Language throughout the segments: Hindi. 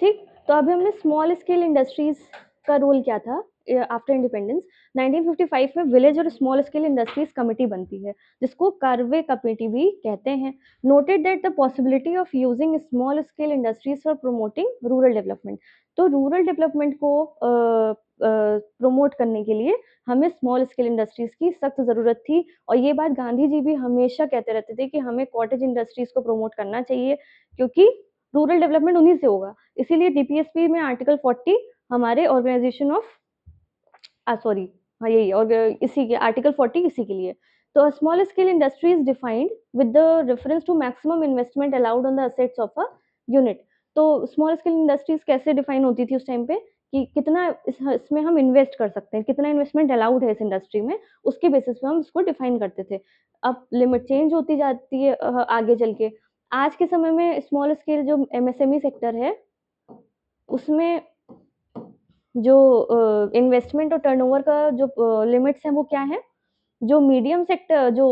ठीक? तो अभी हमने स्मॉल स्केल इंडस्ट्रीज़ का रोल क्या था आफ्टर इंडिपेंडेंस 1955 में विलेज और स्मॉल स्केल इंडस्ट्रीज़ कमिटी बनती है, जिसको कार्वे कमेटी भी कहते हैं। Noted that the possibility of using small scale industries for promoting rural development. तो रूरल डेवलपमेंट को प्रमोट करने के लिए हमें स्मॉल स्केल इंडस्ट्रीज़ की सख्त ज़रूरत थी और ये बात गांधी जी भी हमेशा कहते रहते थे कि हमें कॉटेज इंडस्ट्रीज़ को प्रमोट करना चाहिए, क्योंकि रूरल डेवलपमेंट उन्हीं से होगा। इसीलिए डीपीएसपी में आर्टिकल 40 हमारे ऑर्गेनाइजेशन ऑफ सॉरी, हाँ, यही और इसी के आर्टिकल 40 इसी के लिए। तो small scale industry is defined with the reference to maximum investment allowed on the assets of a unit. तो स्मॉल स्केल इंडस्ट्रीज़ कैसे डिफाइन होती थी उस टाइम पे कि कितना इसमें हम इन्वेस्ट कर सकते हैं, कितना इन्वेस्टमेंट अलाउड है इस इंडस्ट्री में, उसके बेसिस पे हम इसको डिफाइन करते थे। अब लिमिट चेंज होती जाती है आगे चल के। आज के समय में स्मॉल स्केल जो एमएसएमई सेक्टर है, उसमें जो इन्वेस्टमेंट और टर्नओवर का जो लिमिट्स हैं वो क्या हैं? जो मीडियम सेक्टर जो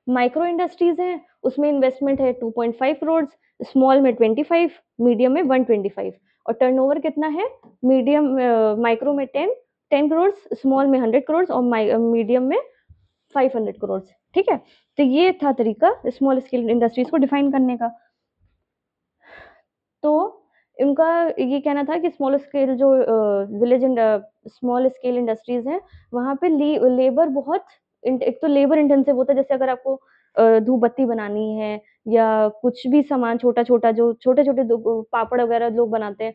माइक्रो इंडस्ट्रीज़ हैं, उसमें इन्वेस्टमेंट है 2.5 करोड़, स्मॉल में 25, मीडियम में 125 और टर्नओवर कितना है? मीडियम माइक्रो में 10 करोड़, स्मॉल में 100 करोड़ और मीडियम में 500 करोड़, ठीक है? तो ये था तरीका स्मॉल स्केल इंडस्ट्रीज़ को डिफाइन करने का। तो उनका ये कहना था कि स्मॉल स्केल जो village and small scale industries हैं, वहाँ पे लेबर बहुत एक तो लेबर इंटेंसिव होता है, जैसे अगर आपको धूप बत्ती बनानी है या कुछ भी सामान छोटा-छोटा जो छोटे-छोटे पापड़ वगैरह लोग बनाते हैं,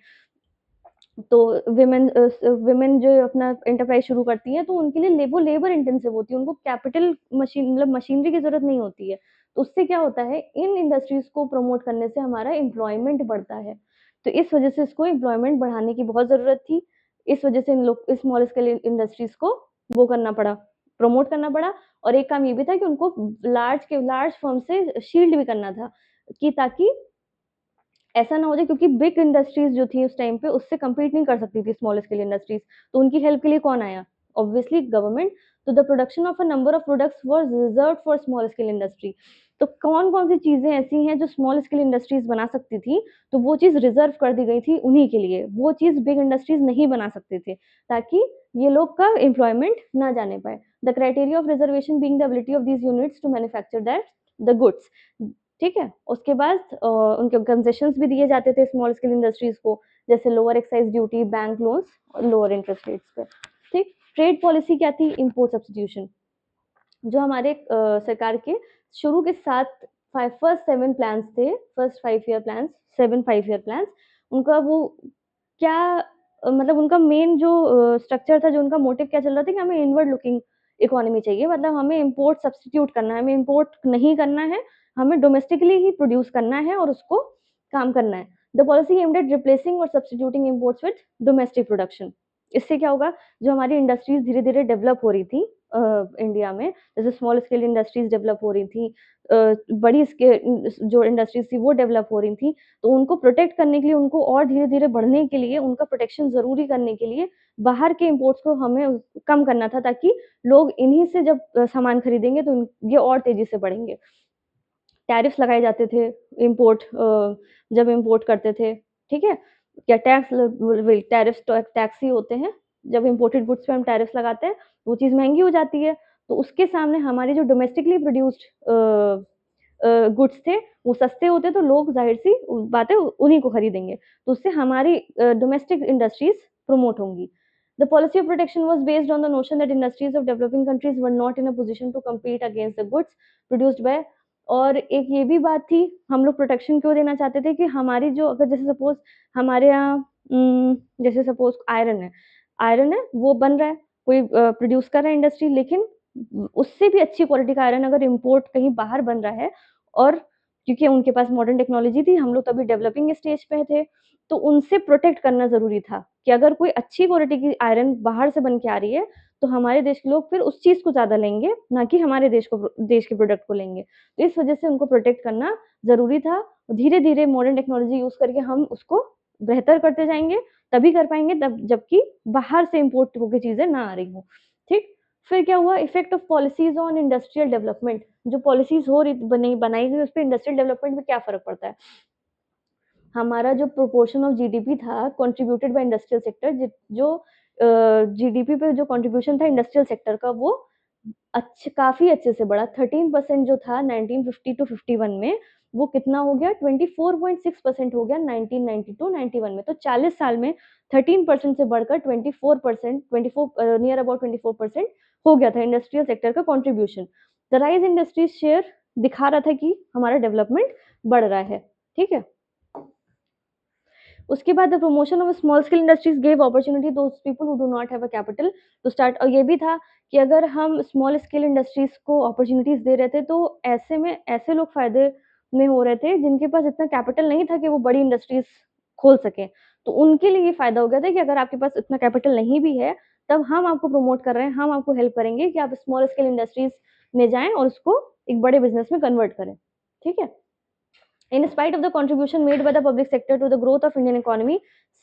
तो विमेन जो अपना एंटरप्राइज़ शुरू करती हैं, तो उनके लिए वो लेबर इंटेंसिव होती है, उनको कैपिटल मतलब मशीनरी की ज़रूरत नहीं होती है। तो उससे क्या होता है, इन इंडस्ट्रीज़ को प्रमोट करने से हमारा एम्प्लॉयमेंट बढ़ता है। तो इस वजह से इसको एम्प्लॉयमेंट बढ़ाने की बहुत ज़रूरत थी। इस वजह से इन लोग इस स्मॉल स्केल इंडस्ट्रीज़ को वो करना पड़ा, प्रमोट करना पड़ा और एक काम ये भी था कि उनको लार्ज फर्म से शील्ड भी करना था कि ताकि ऐसा ना हो जाए, क्योंकि बिग इंडस्ट्रीज़ जो थी उस टाइम पे उससे कम्पीट नहीं कर सकती थी स्मॉल स्केल इंडस्ट्रीज़, तो उनकी हेल्प के लिए कौन आया? Obviously government. तो the production of a number of products was reserved for small scale industry. तो कौन-कौन सी चीज़ें ऐसी हैं जो स्मॉल स्केल इंडस्ट्रीज़ बना सकती थी, तो वो चीज़ रिज़र्व कर दी गई थी उन्हीं के लिए। वो चीज़ बिग इंडस्ट्रीज़ नहीं बना सकते थे, ताकि ये लोग का एम्प्लॉयमेंट ना जाने पाए। The criteria of reservation being the ability of these units to manufacture that the goods. ठीक है? उसके बाद उनके कंसेशंस भी दिए जाते थे स्मॉल स्केल इंडस्ट्रीज़ को, जैसे lower excise duty, bank loans और लोअर इंटरेस्ट रेट्स पे, ठीक? ट्रेड पॉलिसी क्या थी? Import substitution. जो हमारे सरकार के शुरू के 7 फर्स्ट 7 प्लान्स थे, first 5 year plans, 7 5 year plans, उनका वो क्या मतलब उनका मेन जो स्ट्रक्चर था, जो उनका मोटिव क्या चल रहा था कि हमें इनवर्ड लुकिंग इकोनॉमी चाहिए, मतलब हमें इम्पोर्ट सब्स्टिट्यूट करना है, हमें इम्पोर्ट नहीं करना है, हमें डोमेस्टिकली ही प्रोड्यूस करना है और उसको काम करना है। The policy aimed at replacing और substituting imports with domestic production. इससे क्या होगा, जो हमारी इंडस्ट्रीज़ धीरे-धीरे डेवलप हो रही थी इंडिया में, जैसे स्मॉल स्केल इंडस्ट्रीज़ डेवलप हो रही थी, बड़ी जो इंडस्ट्रीज़ थी वो डेवलप हो रही थी, तो उनको प्रोटेक्ट करने के लिए, उनको और धीरे-धीरे बढ़ने के लिए, उनका प्रोटेक्शन ज़रूरी करने के लिए बाहर के इम्पोर्ट्स को हमें कम करना था, ताकि लोग इन्हीं से जब सामान खरीदेंगे तो ये और तेज़ी से बढ़ेंगे। टैरिफ्स लगाए जाते थे जब इम्पोर्ट करते थे, ठीक है? क्या टैक्स ल वही टैरिफ्स तो टैक्स ही होते हैं। जब इम्पोर्टेड गुड्स पे हम टैरिफ्स लगाते हैं, वो चीज़ महँगी हो जाती है। तो उसके सामने हमारे जो डोमेस्टिकली प्रोड्यूस्ड गुड्स थे, वो सस्ते होते, तो लोग ज़ाहिर-सी बात है उन्हीं को खरीदेंगे। तो उससे हमारी डोमेस्टिक इंडस्ट्रीज़ प्रमोट होंगी। The policy of protection was based on the notion that industries of developing countries were not in a position to compete against the goods produced by। और एक ये भी बात थी, हम लोग प्रोटेक्शन क्यों देना चाहते थे कि हमारी जो अगर जैसे सपोज़ हमारे यहाँ जैसे सपोज़ आयरन है वो बन रहा है, कोई प्रोड्यूस कर रहा है इंडस्ट्री, लेकिन उससे भी अच्छी क्वालिटी का आयरन अगर इम्पोर्ट कहीं बाहर बन रहा है, और क्योंकि उनके पास मॉडर्न टेक्नोलॉजी थी, हम लोग तभी डेवलपिंग स्टेज पे थे, तो उनसे प्रोटेक्ट करना ज़रूरी था कि अगर कोई अच्छी क्वालिटी की आयरन बाहर से बन के आ रही है, तो हमारे देश के लोग फिर उस चीज़ को ज़्यादा लेंगे, ना कि हमारे देश के प्रोडक्ट को लेंगे। तो इस वजह से उनको प्रोटेक्ट करना ज़रूरी था। धीरे-धीरे मॉडर्न टेक्नोलॉजी यूज़ करके हम उसको बेहतर करते जाएँगे, तभी कर पाएँगे तब जबकि बाहर से इम्पोर्ट होके चीज़ें ना आ रही हों, ठीक? फिर क्या हुआ, effect of policies on industrial development. जो पॉलिसीज़ हो रही बनाई गई, उसपे इंडस्ट्रियल डेवलपमेंट में क्या फ़र्क पड़ता है? हमारा जो प्रोपोर्शन ऑफ जीडीपी था कंट्रीब्यूटेड बाय इंडस्ट्रियल सेक्टर, जो जीडीपी पे जो कंट्रीब्यूशन था इंडस्ट्रियल सेक्टर का, वो काफी अच्छे से बढ़ा। 13% जो था 1950 टू 51 में, वो कितना हो गया, 24.6% हो गया 1992-91 में। तो 40 साल में 13% से बढ़कर 24%, 24 नियर अबाउट 24% हो गया था इंडस्ट्रियल सेक्टर का contribution. The rise industries share दिखा रहा था कि हमारा डेवलपमेंट बढ़ रहा है। ठीक है, उसके बाद the promotion of small scale industries gave opportunity those people who do not have a capital to start. और ये भी था कि अगर हम स्मॉल स्केल इंडस्ट्रीज को अपॉर्चुनिटीज दे रहे थे, तो ऐसे में ऐसे लोग फायदे में हो रहे थे जिनके पास इतना कैपिटल नहीं था कि वो बड़ी इंडस्ट्रीज खोल सके। तो उनके लिए ये फायदा हो गया था कि अगर आपके पास इतना कैपिटल नहीं भी है, तब हम आपको प्रमोट कर रहे हैं, हम आपको हेल्प करेंगे कि आप स्मॉल स्केल इंडस्ट्रीज में जाएं और उसको एक बड़े बिजनेस में कन्वर्ट करें। ठीक है, in spite of the contribution made by the public sector to the growth of Indian economy,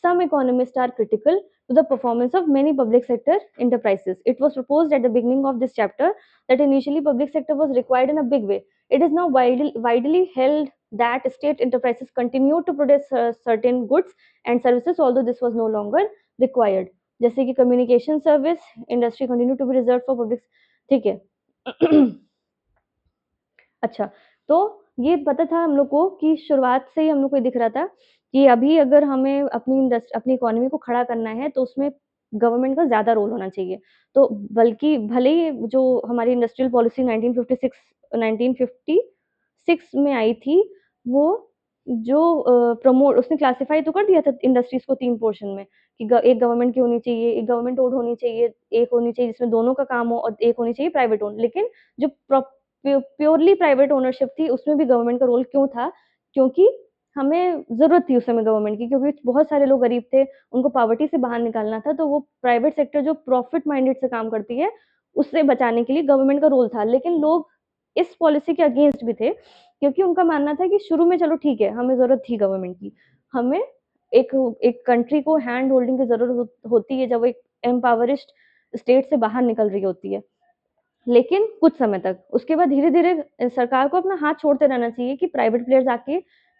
some economists are critical to the performance of many public sector enterprises. It was proposed at the beginning of this chapter that initially public sector was required in a big way. It is now widely held that state enterprises continue to produce certain goods and services, although this was no longer required. जैसे कि communication service industry continue to be reserved for public. ठीक है अच्छा, तो ये पता था हम लोग को कि शुरुआत से ही हम लोग को ये दिख रहा था कि अभी अगर हमें अपनी इकोनॉमी को खड़ा करना है, तो उसमें गवर्नमेंट का ज़्यादा रोल होना चाहिए। तो बल्कि भले ही जो हमारी इंडस्ट्रियल पॉलिसी 1956 में आई थी, वो जो प्रमोट उसने क्लासिफाई तो कर दिया था इंडस्ट्रीज़ को 3 पोर्शन में कि एक गवर्नमेंट की होनी चाहिए, एक गवर्नमेंट ओन्ड होनी चाहिए, एक होनी चाहिए जिसमें दोनों का काम हो और एक होनी चाहिए प्राइवेट ओन्ड। लेकिन जो प्योरली प्राइवेट ओनरशिप थी, उसमें भी गवर्नमेंट का रोल क्यों था? क्योंकि हमें ज़रूरत थी उस समय गवर्नमेंट की, क्योंकि बहुत सारे लोग गरीब थे, उनको पॉवर्टी से बाहर निकालना था, तो वो प्राइवेट सेक्टर जो प्रॉफिट माइंडेड से काम करती है, उससे बचाने के लिए गवर्नमेंट का रोल था। लेकिन लोग इस पॉलिसी के अगेंस्ट भी थे, क्योंकि उनका मानना था कि शुरू में चलो ठीक है, हमें ज़रूरत थी गवर्नमेंट की। हमें एक एक कंट्री को हैंड होल्डिंग की ज़रूरत होती है, जब वो एक एम्पावरिस्ट स्टेट से बाहर निकल रही होती है। लेकिन कुछ समय तक, उसके बाद धीरे-धीरे सरकार को अपना हाथ छोड़ते रहना चाहिए कि प्राइवेट प्लेयर्स आके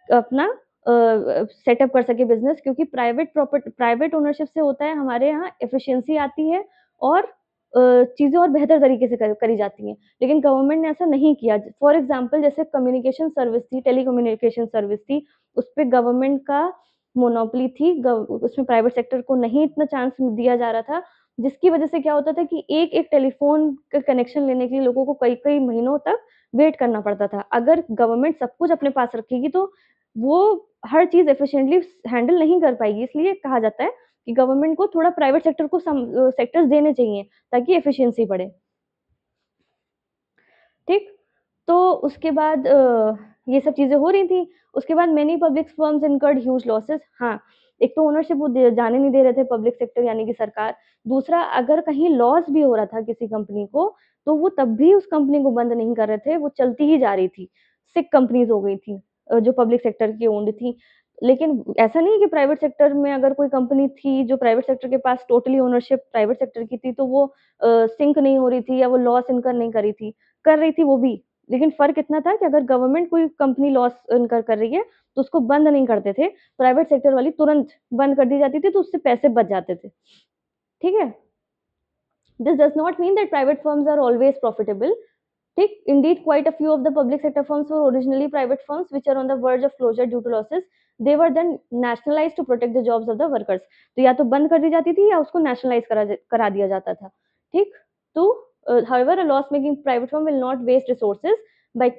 अपना सेटअप कर सके बिज़नेस, क्योंकि प्राइवेट ओनरशिप से होता है हमारे यहाँ एफिशिएंसी आती है और चीज़ें और बेहतर तरीके से करी जाती हैं। लेकिन गवर्नमेंट ने ऐसा नहीं किया। फॉर एग्ज़ाम्पल जैसे कम्युनिकेशन सर्विस थी, टेलीकम्युनिकेशन सर्विस थी, उसपे गवर्नमेंट का मोनोपोली थी, उसमें प्राइवेट सेक्टर को नहीं इतना चांस दिया जा रहा था, जिसकी वजह से क्या होता था कि एक-एक टेलीफ़ोन का कनेक्शन लेने के लिए लोगों को कई-कई महीनों तक वेट करना पड़ता था। अगर गवर्नमेंट सब कुछ अपने पास रखेगी, तो वो हर चीज़ एफिशिएंटली हैंडल नहीं कर पाएगी। इसलिए कहा जाता है कि गवर्नमेंट को थोड़ा प्राइवेट सेक्टर को सेक्टर्स देने चाहिए, ताकि एफिशिएंसी बढ़े। ठीक? तो उसके बाद ये सब चीज़ें हो रही थी। उसके बाद many public firms incurred huge losses. हाँ, एक तो ओनरशिप वो जाने नहीं दे रहे थे पब्लिक सेक्टर यानी कि सरकार। दूसरा, अगर कहीं लॉस भी हो रहा था किसी कंपनी को, तो वो तब भी उस कंपनी को बंद नहीं कर रहे थे, वो चलती ही जा रही थी। सिक कंपनीज़ हो गई थी जो पब्लिक सेक्टर की ओन्ड थी। लेकिन ऐसा नहीं है कि प्राइवेट सेक्टर में अगर कोई कंपनी थी जो प्राइवेट सेक्टर के पास टोटली ओनरशिप प्राइवेट सेक्टर की थी, तो वो सिंक नहीं हो रही थी या वो लॉस इनकर नहीं कर रही थी। कर रही थी वो भी, लेकिन फ़र्क इतना था कि अगर गवर्नमेंट कोई कंपनी लॉस इनकर कर रही है, तो उसको बंद नहीं करते थे। प्राइवेट सेक्टर वाली तुरंत बंद कर दी जाती थी, तो उससे पैसे बच जाते थे। ठीक है? This does not mean that private firms are always profitable. ठीक? Indeed, quite a few of the public sector firms were originally private firms which are on the verge of closure due to losses. They were then nationalized to protect the jobs of the workers. तो या तो बंद कर दी जाती थी या उसको nationalize करा दिया जाता था। ठीक? तो however, a loss-making private firm will not waste resources by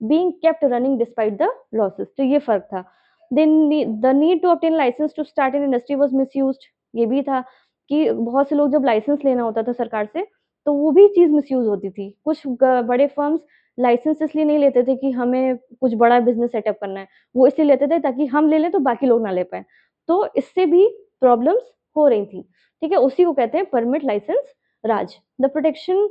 being kept running despite the losses. तो ये फर्क था। Then the need to obtain license to start an industry was misused. ये भी था कि बहुत से लोग जब लाइसेंस लेना होता था सरकार से, तो वो भी चीज़ मिसयूज़ होती थी। कुछ बड़े फर्म्स लाइसेंस इसलिए नहीं लेते थे कि हमें कुछ बड़ा बिज़नेस सेटअप करना है। वो इसलिए लेते थे ताकि हम ले लें तो बाकी लोग ना ले पाएँ। तो इससे भी प्रॉब्लम्स हो रही थी। ठीक है? उसी को कहते हैं permit license raj. The protection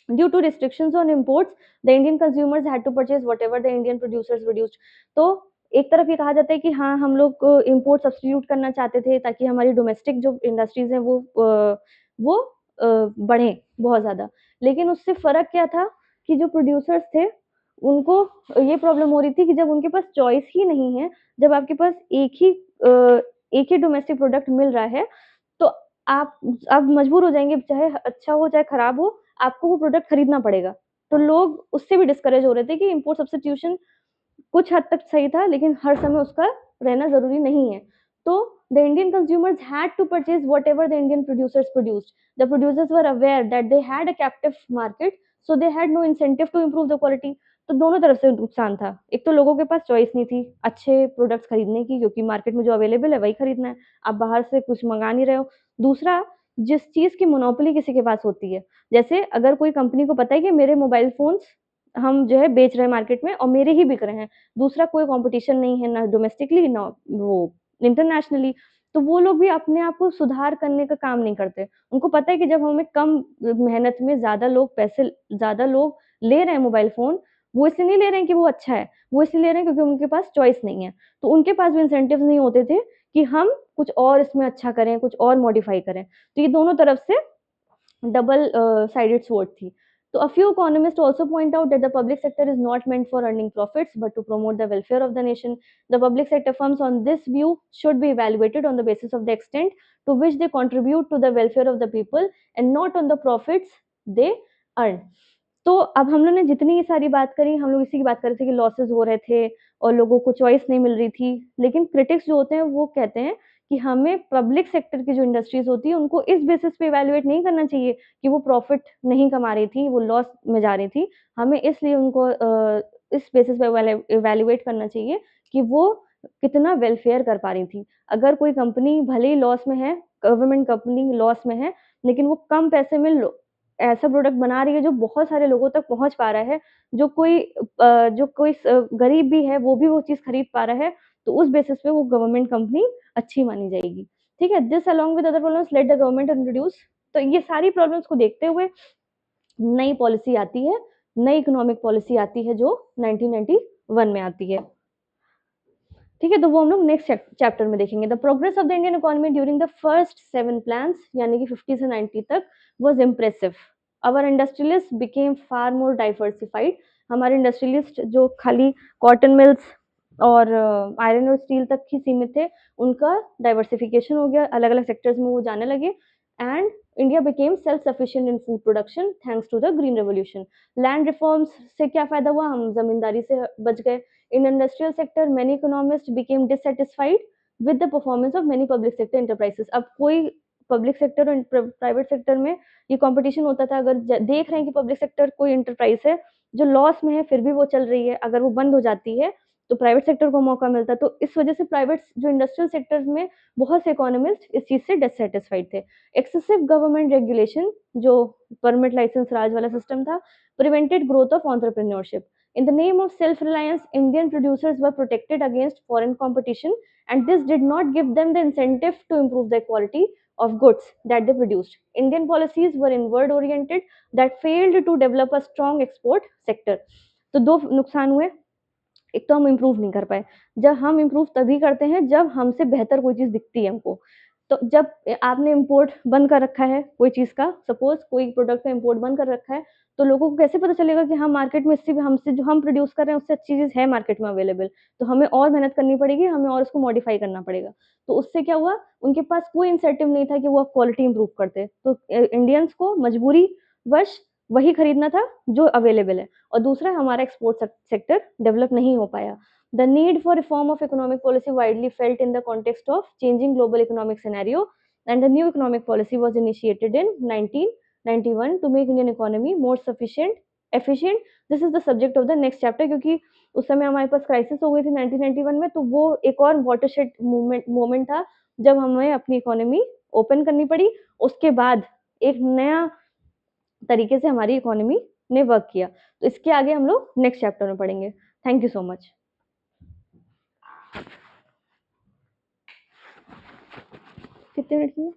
due to restrictions on imports, the Indian consumers had to purchase whatever the Indian producers produced. तो एक तरफ ये कहा जाता है कि हाँ, हम लोग इम्पोर्ट सब्स्टिट्यूट करना चाहते थे ताकि हमारी डोमेस्टिक जो इंडस्ट्रीज़ हैं वो बढ़ें बहुत ज़्यादा। लेकिन उससे फ़र्क क्या था कि जो प्रोड्यूसर्स थे, उनको ये प्रॉब्लम हो रही थी कि जब उनके पास चॉइस ही नहीं है, जब आपके पास एक ही डोमेस्टिक प्रोडक्ट मिल रहा है, तो आप आप मजबूर हो जाएँगे, चाहे अच्छा हो चाहे खराब हो, आपको वो प्रोडक्ट खरीदना पड़ेगा। तो लोग उससे भी डिस्करेज हो रहे थे कि इम्पोर्ट सब्स्टिट्यूशन कुछ हद तक सही था, लेकिन हर समय उसका रहना ज़रूरी नहीं है। तो the Indian consumers had to purchase whatever the Indian producers produced. The producers were aware that they had a captive market, so they had no incentive to improve the quality. तो दोनों तरफ से नुकसान था। एक तो लोगों के पास चॉइस नहीं थी अच्छे प्रोडक्ट्स खरीदने की, क्योंकि मार्केट में जो अवेलेबल है वही खरीदना है। आप बाहर से कुछ मँगा नहीं रहे हो। दूसरा, जिस चीज़ की मोनोपोली किसी के पास होती है, जैसे अगर कोई कंपनी को पता है कि मेरे मोबाइल फ़ोन्स हम जो है बेच रहे हैं मार्केट में और मेरे ही बिक रहे हैं, दूसरा कोई कॉम्पिटिशन नहीं है, ना डोमेस्टिकली ना वो इंटरनेशनली, तो वो लोग भी अपने आप को सुधार करने का काम नहीं करते। उनको पता है कि जब हमें कम मेहनत में ज़्यादा लोग ले रहे हैं मोबाइल फ़ोन, वो इसलिए नहीं ले रहे हैं कि वो अच्छा है, वो इसलिए ले रहे हैं क्योंकि उनके पास चॉइस नहीं है। तो उनके पास भी इंसेंटिव्स नहीं होते थे कि हम कुछ और इसमें अच्छा करें, कुछ और मॉडिफ़ाई करें। तो ये दोनों तरफ से double sided sword थी. So a few economists also point out that the public sector is not meant for earning profits but to promote the welfare of the nation. The public sector firms on this view should be evaluated on the basis of the extent to which they contribute to the welfare of the people and not on the profits they earn. तो अब हम लोग ने जितनी ये सारी बात करी, हम लोग इसी की बात कर रहे थे कि लॉसेस हो रहे थे और लोगों को चॉइस नहीं मिल रही थी। लेकिन क्रिटिक्स जो होते हैं वो कहते हैं कि हमें पब्लिक सेक्टर की जो इंडस्ट्रीज़ होती है उनको इस बेसिस पे इवैल्यूएट नहीं करना चाहिए कि वो प्रॉफिट नहीं कमा रही थी, वो लॉस में जा रही थी। हमें इसलिए उनको इस बेसिस पे इवैल्यूएट करना चाहिए कि वो कितना वेलफेयर कर पा रही थी। अगर कोई कंपनी भले ही लॉस में है, गवर्नमेंट कंपनी लॉस में है, लेकिन वो कम पैसे में ऐसा प्रोडक्ट बना रही है जो बहुत सारे लोगों तक पहुँच पा रहा है, जो कोई गरीब भी है वो भी वो चीज़ खरीद पा रहा है, तो उस बेसिस पे वो गवर्नमेंट कंपनी अच्छी मानी जाएगी। ठीक है? This along with other problems let the government introduce. तो ये सारी प्रॉब्लम्स को देखते हुए नई पॉलिसी आती है, नई इकोनॉमिक पॉलिसी आती है जो 1991 में आती है। ठीक है, तो वो हम लोग नेक्स्ट चैप्टर में देखेंगे। The progress of the Indian economy during the first 7 plans यानी कि 50 से 90 तक was impressive. Our industrialist became far more diversified. हमारे इंडस्ट्रियलिस्ट जो खाली कॉटन मिल्स और आयरन और स्टील तक ही सीमित थे, उनका डाइवर्सिफिकेशन हो गया, अलग-अलग सेक्टर्स में वो जाने लगे and India became self sufficient in food production thanks to the green revolution. Land reforms से क्या फायदा हुआ? हम जमींदारी से बच गए। In industrial sector, many economists became dissatisfied with the performance of many public sector enterprises. अब कोई पब्लिक सेक्टर और प्राइवेट सेक्टर में ये कंपटीशन होता था। अगर देख रहे हैं कि पब्लिक सेक्टर कोई एंटरप्राइज है जो लॉस में है फिर भी वो चल रही है, अगर वो बंद हो जाती है तो प्राइवेट सेक्टर को मौका मिलता है। तो इस वजह से प्राइवेट जो इंडस्ट्रियल सेक्टर्स में बहुत से इकोनॉमिस्ट इस चीज से डिससेटिस्फाइड थे। एक्सेसिव गवर्नमेंट रेगुलेशन जो परमिट लाइसेंस राज वाला सिस्टम था prevented growth of entrepreneurship. In the name of self-reliance, Indian producers were protected against foreign competition, and this did not give them the incentive to improve the quality of goods that they produced. Indian policies were inward-oriented that failed to develop a strong export sector. तो दो नुकसान हुए। एक तो हम इम्प्रूव नहीं कर पाए। जब हम इम्प्रूव तभी करते हैं जब हमसे बेहतर कोई चीज़ दिखती है हमको। तो जब आपने इम्पोर्ट बंद कर रखा है कोई चीज़ का, सपोज़ कोई प्रोडक्ट का इम्पोर्ट बंद कर रखा है, तो लोगों को कैसे पता चलेगा कि हाँ, मार्केट में इससे भी हमसे जो हम प्रोड्यूस कर रहे हैं उससे अच्छी चीज़ है मार्केट में अवेलेबल। तो हमें और मेहनत करनी पड़ेगी, हमें और उसको मॉडिफ़ाई करना पड़ेगा। तो उससे क्या हुआ, उनके पास कोई इंसेंटिव नहीं था कि वो क्वालिटी इम्प्रूव करते। तो इंडियंस को मजबूरीवश वही खरीदना था जो अवेलेबल है। और दूसरा हमारा एक्सपोर्ट सेक्टर डेवलप नहीं हो पाया। The need for reform of economic policy widely felt in the context of changing global economic scenario, and the new economic policy was initiated in 1991 to make Indian economy more efficient. This is the subject of the next chapter क्योंकि उस समय हमारे पास क्राइसिस हो गई थी 1991 में, तो वो एक और वाटरशेड मोमेंट था जब हमें अपनी इकोनॉमी ओपन करनी पड़ी। उसके बाद एक नया तरीके से हमारी इकोनॉमी ने वर्क किया। तो इसके आगे हम लोग नेक्स्ट चैप्टर में पढ़ेंगे। Thank you so much. कितने मिनट की है?